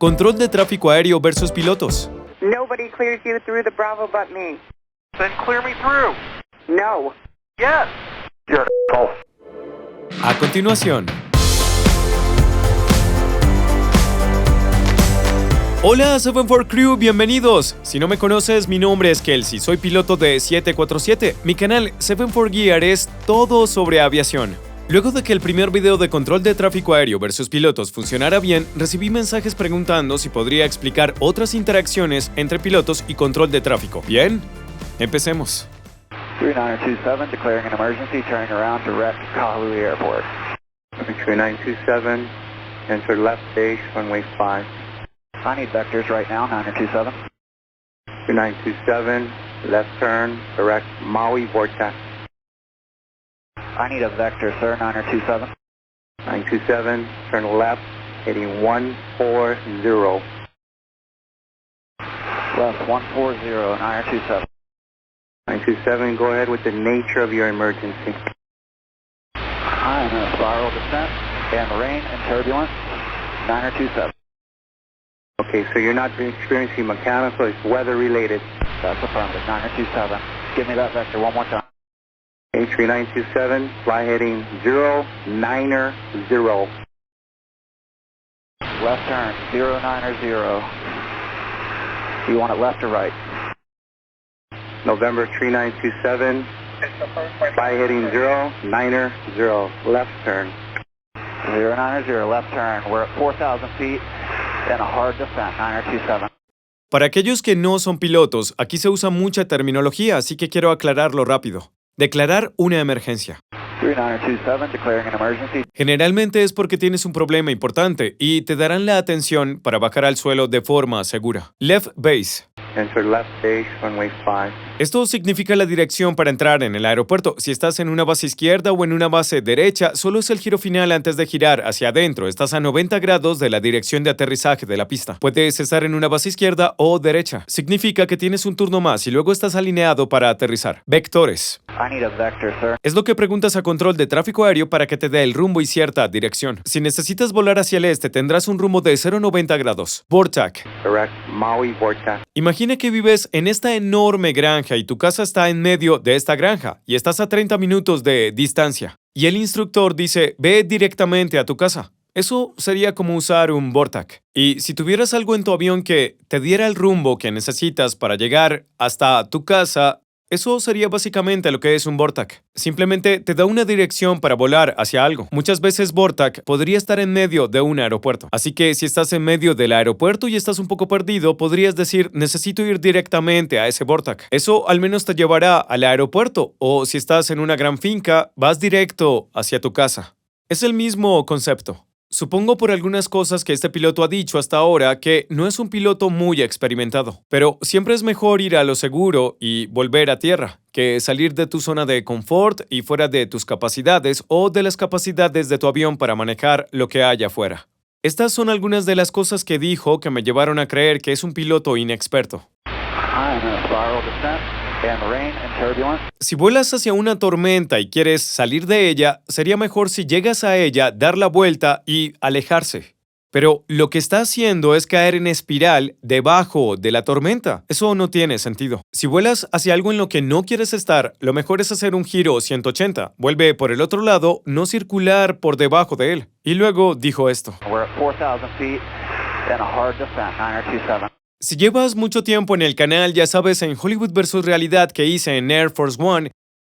Control de tráfico aéreo versus pilotos. Nobody clears you through the Bravo but me. Then clear me through. No. Yes. You're an asshole. A continuación. Hola 74 Crew, bienvenidos. Si no me conoces, mi nombre es Kelsey, soy piloto de 747. Mi canal 74 Gear es todo sobre aviación. Luego de que el primer video de control de tráfico aéreo versus pilotos funcionara bien, recibí mensajes preguntando si podría explicar otras interacciones entre pilotos y control de tráfico. Bien, empecemos. 3927, declaring an emergency, turning around direct Kahului Airport. 3927, enter left base, runway 5. I need vectors right now, 9027. 3927, left turn, direct Maui Vortex. I need a vector, sir, 9027. 927, turn left, heading 140. Left 140, 9027. 927, go ahead with the nature of your emergency. I'm in a spiral descent and rain and turbulence, 9027. Okay, so you're not experiencing mechanical, it's weather related. That's affirmative, 9027. Give me that vector one more time. A3927, fly heading 090. Left turn, 090. You want it left or right? November 3927, fly heading 090, left turn. 090, left turn. We're at 4,000 feet and a hard descent, 9027. Para aquellos que no son pilotos, aquí se usa mucha terminología, así que quiero aclararlo rápido. Declarar una emergencia. 3927, declaring an emergency. Generalmente es porque tienes un problema importante y te darán la atención para bajar al suelo de forma segura. Left base. Enter left base, runway 5. Esto significa la dirección para entrar en el aeropuerto. Si estás en una base izquierda o en una base derecha, solo es el giro final antes de girar hacia adentro. Estás a 90 grados de la dirección de aterrizaje de la pista. Puedes estar en una base izquierda o derecha. Significa que tienes un turno más y luego estás alineado para aterrizar. Vectores. I need a vector, sir. Es lo que preguntas a control de tráfico aéreo para que te dé el rumbo y cierta dirección. Si necesitas volar hacia el este, tendrás un rumbo de 0,90 grados. Vortex. Direct Maui Vortex. Imagina que vives en esta enorme granja y tu casa está en medio de esta granja y estás a 30 minutos de distancia. Y el instructor dice, ve directamente a tu casa. Eso sería como usar un Vortex. Y si tuvieras algo en tu avión que te diera el rumbo que necesitas para llegar hasta tu casa, eso sería básicamente lo que es un Vortex. Simplemente te da una dirección para volar hacia algo. Muchas veces Vortex podría estar en medio de un aeropuerto. Así que si estás en medio del aeropuerto y estás un poco perdido, podrías decir, necesito ir directamente a ese Vortex. Eso al menos te llevará al aeropuerto. O si estás en una gran finca, vas directo hacia tu casa. Es el mismo concepto. Supongo por algunas cosas que este piloto ha dicho hasta ahora que no es un piloto muy experimentado, pero siempre es mejor ir a lo seguro y volver a tierra que salir de tu zona de confort y fuera de tus capacidades o de las capacidades de tu avión para manejar lo que haya afuera. Estas son algunas de las cosas que dijo que me llevaron a creer que es un piloto inexperto. I'm in a spiral descent and rain and turbulence. Si vuelas hacia una tormenta y quieres salir de ella, sería mejor si llegas a ella, dar la vuelta y alejarse. Pero lo que está haciendo es caer en espiral debajo de la tormenta. Eso no tiene sentido. Si vuelas hacia algo en lo que no quieres estar, lo mejor es hacer un giro 180. Vuelve por el otro lado, no circular por debajo de él. Y luego dijo esto. We're at 4,000 feet and a hard descent, 9027. Si llevas mucho tiempo en el canal, ya sabes en Hollywood vs. Realidad que hice en Air Force One,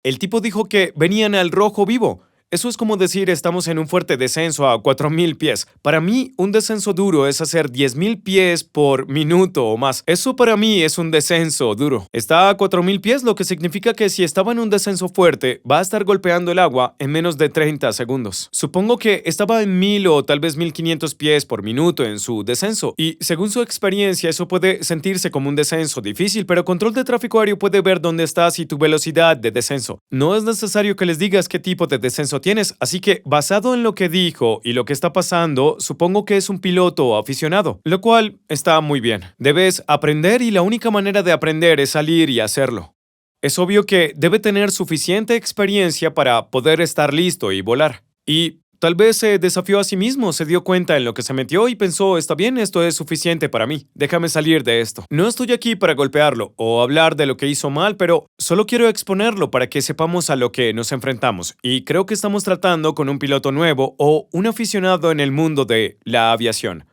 el tipo dijo que venían al rojo vivo. Eso es como decir estamos en un fuerte descenso a 4,000 pies. Para mí, un descenso duro es hacer 10,000 pies por minuto o más. Eso para mí es un descenso duro. Está a 4,000 pies, lo que significa que si estaba en un descenso fuerte, va a estar golpeando el agua en menos de 30 segundos. Supongo que estaba en 1,000 o tal vez 1,500 pies por minuto en su descenso. Y según su experiencia, eso puede sentirse como un descenso difícil, pero control de tráfico aéreo puede ver dónde estás y tu velocidad de descenso. No es necesario que les digas qué tipo de descenso tienes, así que basado en lo que dijo y lo que está pasando, supongo que es un piloto aficionado, lo cual está muy bien. Debes aprender y la única manera de aprender es salir y hacerlo. Es obvio que debe tener suficiente experiencia para poder estar listo y volar. Y Tal vez se desafió a sí mismo, se dio cuenta en lo que se metió y pensó, está bien, esto es suficiente para mí, déjame salir de esto. No estoy aquí para golpearlo o hablar de lo que hizo mal, pero solo quiero exponerlo para que sepamos a lo que nos enfrentamos. Y creo que estamos tratando con un piloto nuevo o un aficionado en el mundo de la aviación.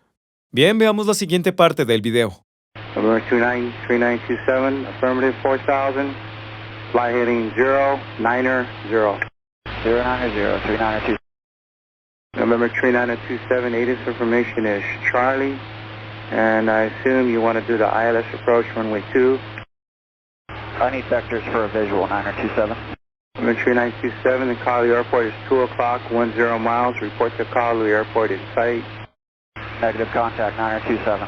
Bien, veamos la siguiente parte del video. November 29, 3927, affirmative 4000, fly heading 090. 090, 392. November 3927, ATIS information is Charlie, and I assume you want to do the ILS approach runway 2. I need vectors for a visual, 9027. November 3927, the Cali Airport is 2 o'clock, 10 miles. Report to Cali Airport in sight. Negative contact, 9027.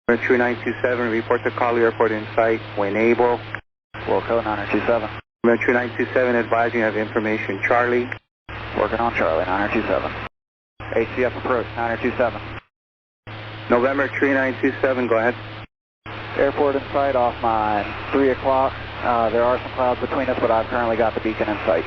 November 3927, report to Cali Airport in sight when able. Wilco, 9027. November 3927, advising you have information Charlie. Working on Charlie, 9027. ACF approach, 9027. November 3927, go ahead. Airport in sight off mine, 3 o'clock. There are some clouds between us, but I've currently got the beacon in sight.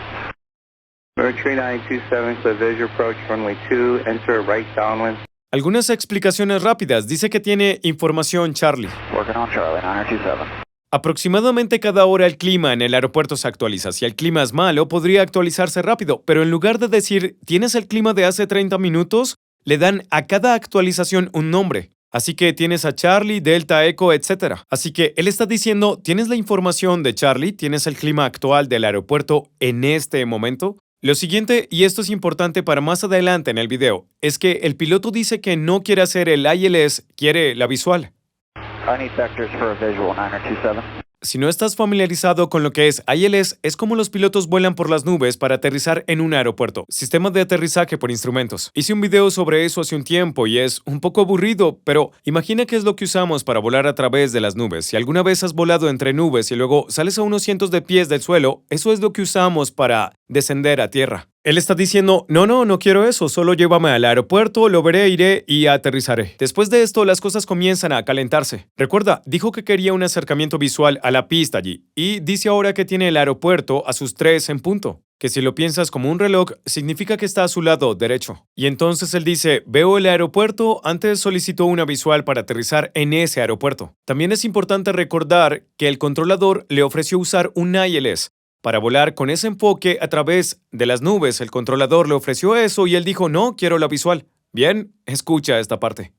November 3927, clear visual approach runway 2, enter right downwind. Algunas explicaciones rápidas. Dice que tiene información Charlie. Working on Charlie, 9027. Aproximadamente cada hora el clima en el aeropuerto se actualiza. Si el clima es malo, podría actualizarse rápido, pero en lugar de decir, ¿tienes el clima de hace 30 minutos? Le dan a cada actualización un nombre. Así que tienes a Charlie, Delta, Echo, etc. Así que él está diciendo, ¿tienes la información de Charlie? ¿Tienes el clima actual del aeropuerto en este momento? Lo siguiente, y esto es importante para más adelante en el video, es que el piloto dice que no quiere hacer el ILS, quiere la visual. I need vectors for a visual, 9027. Si no estás familiarizado con lo que es ILS, es como los pilotos vuelan por las nubes para aterrizar en un aeropuerto. Sistema de aterrizaje por instrumentos. Hice un video sobre eso hace un tiempo y es un poco aburrido, pero imagina qué es lo que usamos para volar a través de las nubes. Si alguna vez has volado entre nubes y luego sales a unos cientos de pies del suelo, eso es lo que usamos para descender a tierra. Él está diciendo, no quiero eso, solo llévame al aeropuerto, lo veré, iré y aterrizaré. Después de esto, las cosas comienzan a calentarse. Recuerda, dijo que quería un acercamiento visual a la pista allí, y dice ahora que tiene el aeropuerto a sus 3 en punto. Que si lo piensas como un reloj, significa que está a su lado derecho. Y entonces él dice, veo el aeropuerto, antes solicitó una visual para aterrizar en ese aeropuerto. También es importante recordar que el controlador le ofreció usar un ILS. Para volar con ese enfoque a través de las nubes, el controlador le ofreció eso y él dijo, no, quiero la visual. Bien, escucha esta parte.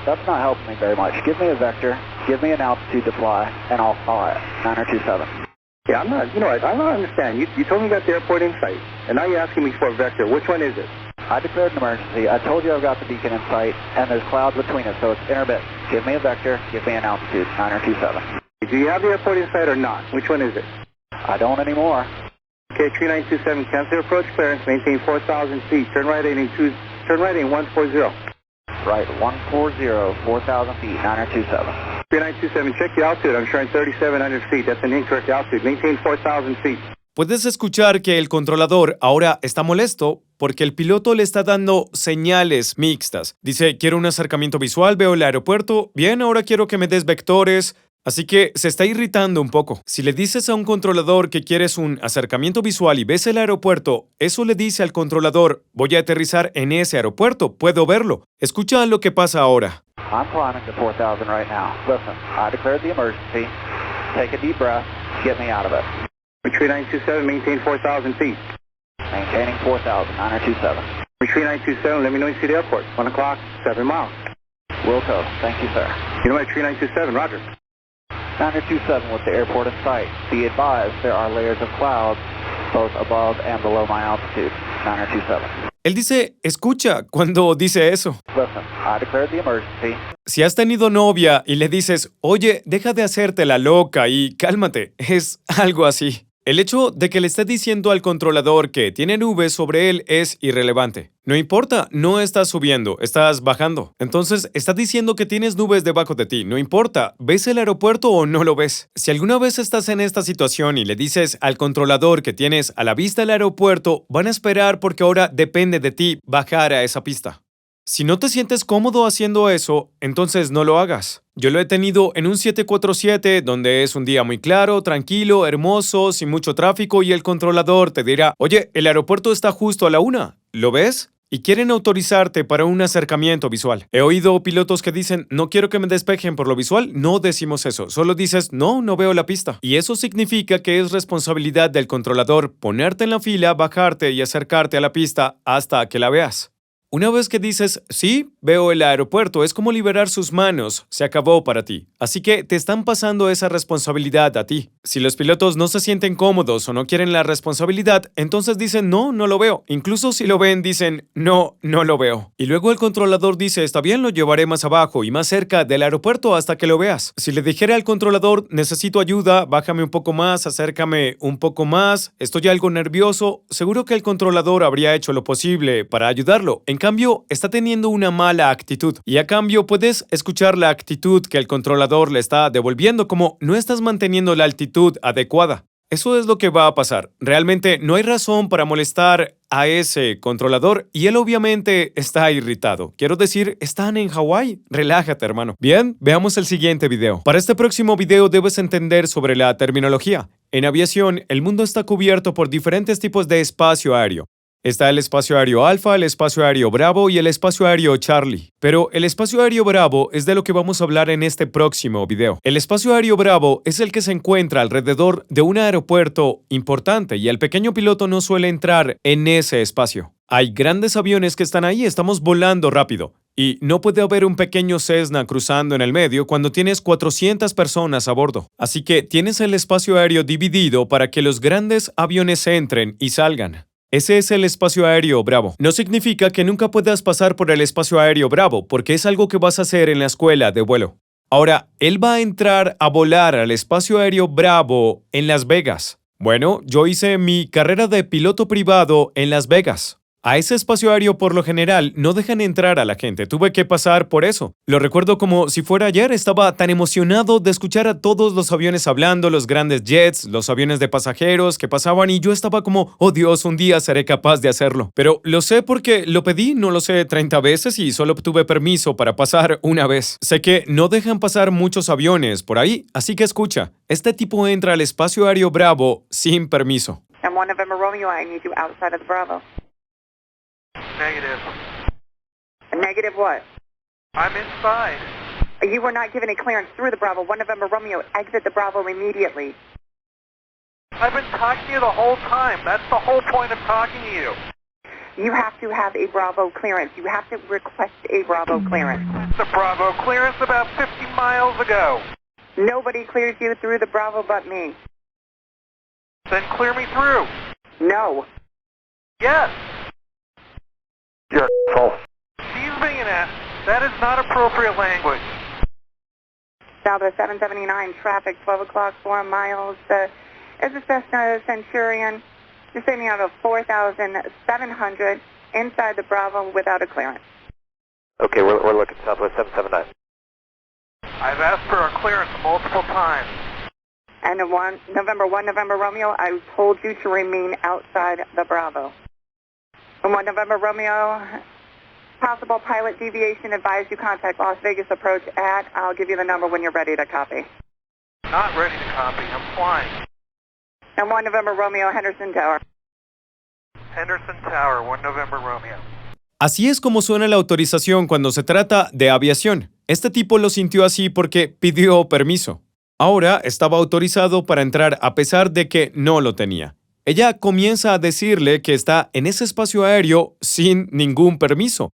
That's not helping me very much. Give me a vector, give me an altitude to fly, and I'll fly it, 9027. Yeah, I'm not, I don't understand. You told me you got the airport in sight, and now you're asking me for a vector. Which one is it? I declared an emergency. I told you I've got the beacon in sight, and there's clouds between us, so it's intermittent. Give me a vector, give me an altitude, 9027. Do you have the airport in sight or not? Which one is it? I don't anymore. Okay, 3927, cancel approach clearance, maintain 4,000 feet. Turn right heading 140. Right, 140, 4,000 feet, 9027. 3927, check the altitude. I'm showing 3,700 feet. That's an incorrect altitude. Maintain 4,000 feet. Puedes escuchar que el controlador ahora está molesto porque el piloto le está dando señales mixtas. Dice, quiero un acercamiento visual, veo el aeropuerto, bien, ahora quiero que me des vectores. Así que se está irritando un poco. Si le dices a un controlador que quieres un acercamiento visual y ves el aeropuerto, eso le dice al controlador, voy a aterrizar en ese aeropuerto, puedo verlo. Escucha lo que pasa ahora. I'm climbing to 4,000 right now. Listen, I declared the emergency. Take a deep breath. Get me out of it. 3927, maintain 4,000 feet. Maintaining 4,000, 9027. 3927, let me know you see the airport. 1 o'clock, 7 miles. Wilco, thank you, sir. You know my 3927, roger. 9027 with the airport in sight. Be advised, there are layers of clouds both above and below my altitude. 9027. Él dice, escucha, cuando dice eso. Listen, I declared the emergency. Si has tenido novia y le dices, oye, deja de hacerte la loca y cálmate, es algo así. El hecho de que le esté diciendo al controlador que tiene nubes sobre él es irrelevante. No importa, no estás subiendo, estás bajando. Entonces, está diciendo que tienes nubes debajo de ti. No importa, ¿ves el aeropuerto o no lo ves? Si alguna vez estás en esta situación y le dices al controlador que tienes a la vista el aeropuerto, van a esperar porque ahora depende de ti bajar a esa pista. Si no te sientes cómodo haciendo eso, entonces no lo hagas. Yo lo he tenido en un 747 donde es un día muy claro, tranquilo, hermoso, sin mucho tráfico y el controlador te dirá, oye, el aeropuerto está justo a la 1, ¿lo ves? y quieren autorizarte para un acercamiento visual. He oído pilotos que dicen, no quiero que me despejen por lo visual. No decimos eso, solo dices, no veo la pista. Y eso significa que es responsabilidad del controlador ponerte en la fila, bajarte y acercarte a la pista hasta que la veas. Una vez que dices, sí, veo el aeropuerto, es como liberar sus manos, se acabó para ti. Así que te están pasando esa responsabilidad a ti. Si los pilotos no se sienten cómodos o no quieren la responsabilidad, entonces dicen, no lo veo. Incluso si lo ven, dicen, no lo veo. Y luego el controlador dice, está bien, lo llevaré más abajo y más cerca del aeropuerto hasta que lo veas. Si le dijera al controlador, necesito ayuda, bájame un poco más, acércame un poco más, estoy algo nervioso, seguro que el controlador habría hecho lo posible para ayudarlo. En cambio, está teniendo una mala actitud. Y a cambio, puedes escuchar la actitud que el controlador le está devolviendo, como no estás manteniendo la altitud adecuada. Eso es lo que va a pasar. Realmente no hay razón para molestar a ese controlador y él obviamente está irritado. Quiero decir, están en Hawái. Relájate, hermano. Bien, veamos el siguiente video. Para este próximo video debes entender sobre la terminología. En aviación, el mundo está cubierto por diferentes tipos de espacio aéreo. Está el espacio aéreo Alfa, el espacio aéreo Bravo y el espacio aéreo Charlie. Pero el espacio aéreo Bravo es de lo que vamos a hablar en este próximo video. El espacio aéreo Bravo es el que se encuentra alrededor de un aeropuerto importante y el pequeño piloto no suele entrar en ese espacio. Hay grandes aviones que están ahí, estamos volando rápido. Y no puede haber un pequeño Cessna cruzando en el medio cuando tienes 400 personas a bordo. Así que tienes el espacio aéreo dividido para que los grandes aviones entren y salgan. Ese es el espacio aéreo Bravo. No significa que nunca puedas pasar por el espacio aéreo Bravo, porque es algo que vas a hacer en la escuela de vuelo. Ahora, él va a entrar a volar al espacio aéreo Bravo en Las Vegas. Bueno, yo hice mi carrera de piloto privado en Las Vegas. A ese espacio aéreo por lo general no dejan entrar a la gente, tuve que pasar por eso. Lo recuerdo como si fuera ayer, estaba tan emocionado de escuchar a todos los aviones hablando, los grandes jets, los aviones de pasajeros que pasaban y yo estaba como, oh Dios, un día seré capaz de hacerlo. Pero lo sé porque lo pedí, no lo sé 30 veces y solo obtuve permiso para pasar una vez. Sé que no dejan pasar muchos aviones por ahí, así que escucha, este tipo entra al espacio aéreo Bravo sin permiso. And 1 November Romeo, I need you outside of the Bravo. Negative. Negative what? I'm inside. You were not given a clearance through the Bravo. 1 November Romeo, exit the Bravo immediately. I've been talking to you the whole time. That's the whole point of talking to you. You have to have a Bravo clearance. You have to request a Bravo clearance. The Bravo clearance about 50 miles ago. Nobody clears you through the Bravo but me. Then clear me through. No. Yes. You're false. Excuse me, that is not appropriate language. Southwest 779, traffic, 12 o'clock, 4 miles. Is a Cessna Centurion. You're standing out of 4,700 inside the Bravo without a clearance. Okay, we're looking Southwest 779. I've asked for a clearance multiple times. And 1 November Romeo, I told you to remain outside the Bravo. 1 November Romeo, possible pilot deviation, advise you contact Las Vegas approach at, I'll give you the number when you're ready to copy. Not ready to copy, I'm flying. And 1 November Romeo, Henderson Tower. Henderson Tower, 1 November Romeo. Así es como suena la autorización cuando se trata de aviación. Este tipo lo sintió así porque pidió permiso. Ahora estaba autorizado para entrar a pesar de que no lo tenía. Ella comienza a decirle que está en ese espacio aéreo sin ningún permiso.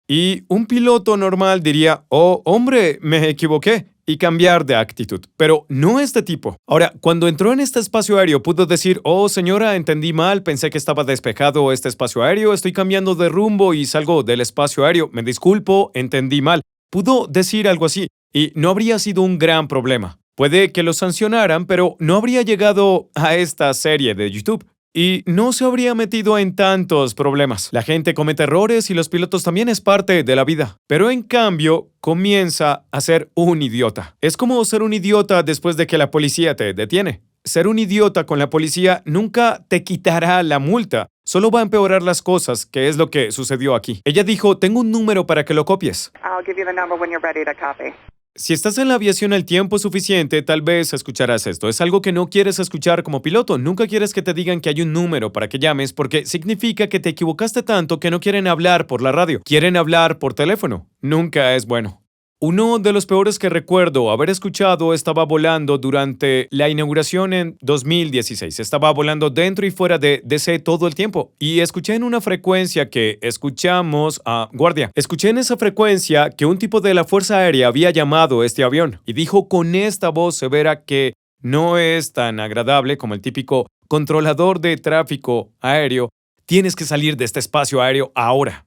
Y un piloto normal diría, oh, hombre, me equivoqué, y cambiar de actitud. Pero no este tipo. Ahora, cuando entró en este espacio aéreo, pudo decir, oh, señora, entendí mal, pensé que estaba despejado este espacio aéreo, estoy cambiando de rumbo y salgo del espacio aéreo, me disculpo, entendí mal. Pudo decir algo así, y no habría sido un gran problema. Puede que lo sancionaran, pero no habría llegado a esta serie de YouTube. Y no se habría metido en tantos problemas. La gente comete errores y los pilotos también es parte de la vida. Pero en cambio, comienza a ser un idiota. Es como ser un idiota después de que la policía te detiene. Ser un idiota con la policía nunca te quitará la multa. Solo va a empeorar las cosas, que es lo que sucedió aquí. Ella dijo, tengo un número para que lo copies. I'll give you the number when you're ready to copy. Si estás en la aviación el tiempo suficiente, tal vez escucharás esto. Es algo que no quieres escuchar como piloto. Nunca quieres que te digan que hay un número para que llames porque significa que te equivocaste tanto que no quieren hablar por la radio. Quieren hablar por teléfono. Nunca es bueno. Uno de los peores que recuerdo haber escuchado estaba volando durante la inauguración en 2016. Estaba volando dentro y fuera de DC todo el tiempo. Y escuché en una frecuencia que escuchamos a guardia. Escuché en esa frecuencia que un tipo de la Fuerza Aérea había llamado a este avión. Y dijo con esta voz severa que no es tan agradable como el típico controlador de tráfico aéreo. Tienes que salir de este espacio aéreo ahora.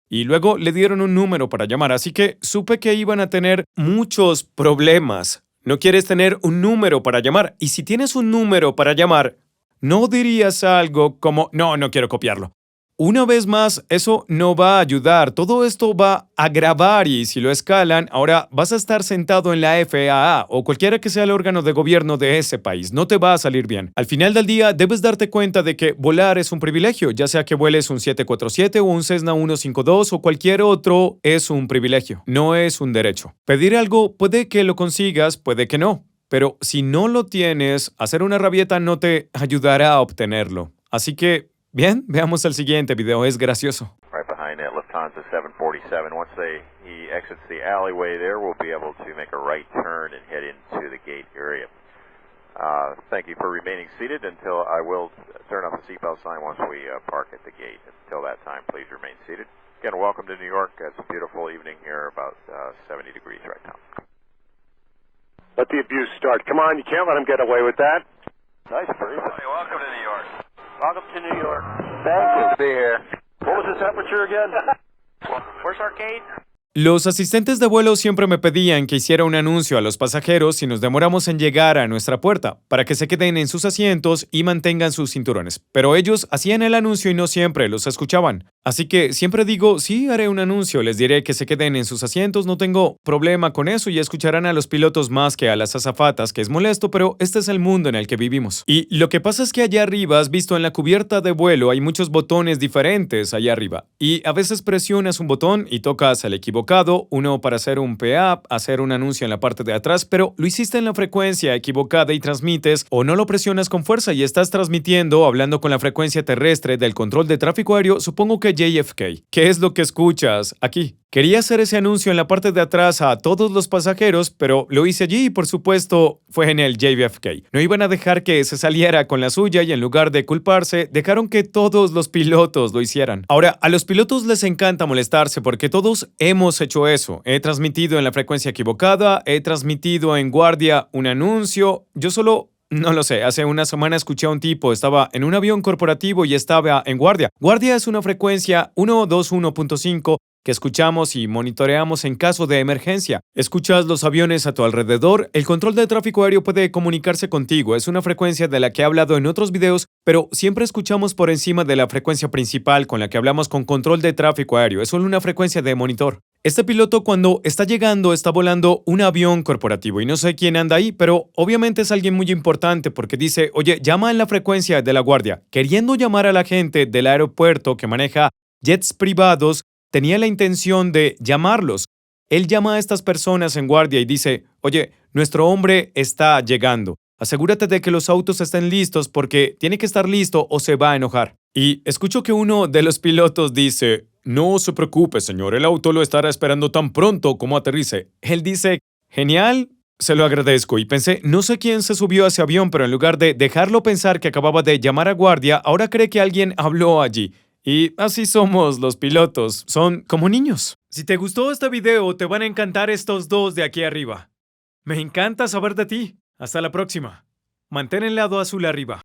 Y luego le dieron un número para llamar, así que supe que iban a tener muchos problemas. No quieres tener un número para llamar, y si tienes un número para llamar, no dirías algo como, no quiero copiarlo. Una vez más, eso no va a ayudar, todo esto va a agravar y si lo escalan, ahora vas a estar sentado en la FAA o cualquiera que sea el órgano de gobierno de ese país, no te va a salir bien. Al final del día, debes darte cuenta de que volar es un privilegio, ya sea que vueles un 747 o un Cessna 152 o cualquier otro, es un privilegio, no es un derecho. Pedir algo puede que lo consigas, puede que no, pero si no lo tienes, hacer una rabieta no te ayudará a obtenerlo. Así que bien, veamos el siguiente video, es gracioso. Right behind that Lufthansa 747. Once he exits the alleyway there, we'll be able to make a right turn and head into the gate area. Thank you for remaining seated until I will turn off the seatbelt sign once we park at the gate. Until that time, please remain seated. Again, welcome to New York. It's a beautiful evening here, about 70 degrees right now. Let the abuse start. Come on, you can't let him get away with that. Nice breeze. Welcome to New York. Welcome to New York. Thank you. Be here. What was the temperature again? Where's our gate? Los asistentes de vuelo siempre me pedían que hiciera un anuncio a los pasajeros si nos demoramos en llegar a nuestra puerta, para que se queden en sus asientos y mantengan sus cinturones. Pero ellos hacían el anuncio y no siempre los escuchaban. Así que siempre digo, sí, haré un anuncio, les diré que se queden en sus asientos, no tengo problema con eso y escucharán a los pilotos más que a las azafatas, que es molesto, pero este es el mundo en el que vivimos. Y lo que pasa es que allá arriba, has visto en la cubierta de vuelo, hay muchos botones diferentes allá arriba. Y a veces presionas un botón y tocas el equivocado, uno para hacer un PA, hacer un anuncio en la parte de atrás, pero lo hiciste en la frecuencia equivocada y transmites, o no lo presionas con fuerza y estás transmitiendo, hablando con la frecuencia terrestre del control de tráfico aéreo, supongo que JFK. ¿Qué es lo que escuchas aquí? Quería hacer ese anuncio en la parte de atrás a todos los pasajeros, pero lo hice allí y por supuesto fue en el JFK. No iban a dejar que se saliera con la suya y en lugar de culparse, dejaron que todos los pilotos lo hicieran. Ahora, a los pilotos les encanta molestarse porque todos hemos hecho eso. He transmitido en la frecuencia equivocada, he transmitido en guardia un anuncio, yo solo... No lo sé, hace una semana escuché a un tipo, estaba en un avión corporativo y estaba en guardia. Guardia es una frecuencia 121.5 que escuchamos y monitoreamos en caso de emergencia. Escuchas los aviones a tu alrededor, el control de tráfico aéreo puede comunicarse contigo, es una frecuencia de la que he hablado en otros videos, pero siempre escuchamos por encima de la frecuencia principal con la que hablamos con control de tráfico aéreo, es solo una frecuencia de monitor. Este piloto cuando está llegando está volando un avión corporativo y no sé quién anda ahí, pero obviamente es alguien muy importante porque dice, oye, llama en la frecuencia de la guardia. Queriendo llamar a la gente del aeropuerto que maneja jets privados, tenía la intención de llamarlos. Él llama a estas personas en guardia y dice, oye, nuestro hombre está llegando. Asegúrate de que los autos estén listos porque tiene que estar listo o se va a enojar. Y escucho que uno de los pilotos dice, no se preocupe, señor, el auto lo estará esperando tan pronto como aterrice. Él dice, genial, se lo agradezco. Y pensé, no sé quién se subió a ese avión, pero en lugar de dejarlo pensar que acababa de llamar a guardia, ahora cree que alguien habló allí. Y así somos los pilotos, son como niños. Si te gustó este video, te van a encantar estos dos de aquí arriba. Me encanta saber de ti. Hasta la próxima. Mantén el lado azul arriba.